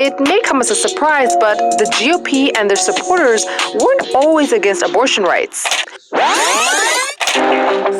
It may come as a surprise, but the GOP and their supporters weren't always against abortion rights.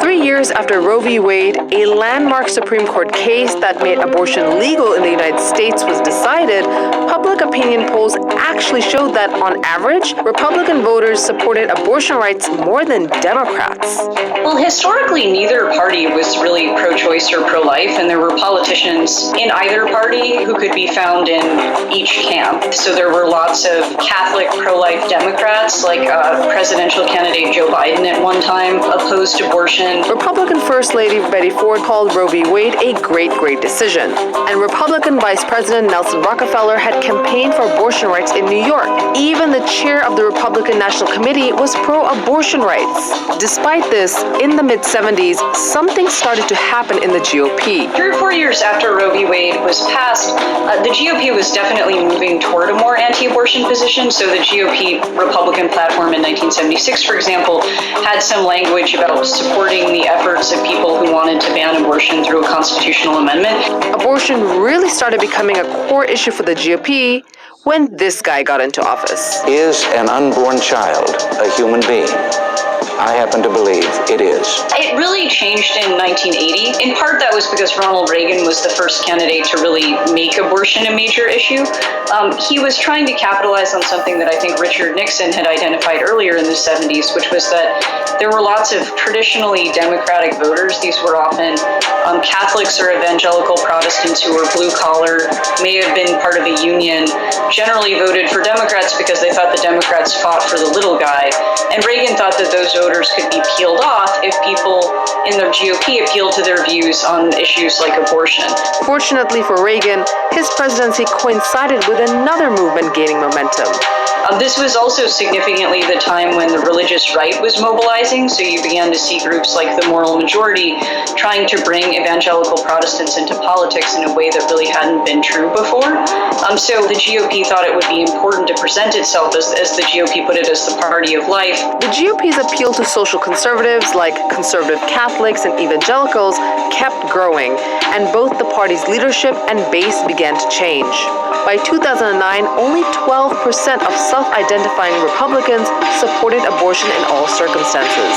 3 years after Roe v. Wade, a landmark Supreme Court case that made abortion legal in the United States was decided, public opinion polls actually showed that, on average, Republican voters supported abortion rights more than Democrats. Well, historically, neither party was really pro-choice or pro-life, and there were politicians in either party who could be found in each camp. So there were lots of Catholic pro-life Democrats, like presidential candidate Joe Biden at one time, opposed abortion. Republican First Lady Betty Ford called Roe v. Wade a great decision. And Republican Vice President Nelson Rockefeller had campaigned for abortion rights in New York. Even the chair of the Republican National Committee was pro-abortion rights. Despite this, in the mid-70s, something started to happen in the GOP. 3 or 4 years after Roe v. Wade was passed, the GOP was definitely moving toward a more anti-abortion position. So the GOP Republican platform in 1976, for example, had some language about supporting the efforts of people who wanted to ban abortion through a constitutional amendment. Abortion really started becoming a core issue for the GOP when this guy got into office. Is an unborn child a human being? I happen to believe it is. It really changed in 1980. In part, that was because Ronald Reagan was the first candidate to really make abortion a major issue. He was trying to capitalize on something that I think Richard Nixon had identified earlier in the 70s, which was that there were lots of traditionally Democratic voters. These were often Catholics or evangelical Protestants who were blue-collar, may have been part of a union, generally voted for Democrats because they thought the Democrats fought for the little guy. And Reagan thought that those voters could be peeled off if people in the GOP appealed to their views on issues like abortion. Fortunately for Reagan, his presidency coincided with another movement gaining momentum. This was also significantly the time when the religious right was mobilizing, so you began to see groups like the Moral Majority trying to bring evangelical Protestants into politics in a way that really hadn't been true before. So the GOP thought it would be important to present itself as the GOP put it, as the party of life. The GOP's appeal to social conservatives like conservative Catholics and evangelicals kept growing, and both the party's leadership and base began to change. By 2009, only 12% of self-identifying Republicans supported abortion in all circumstances.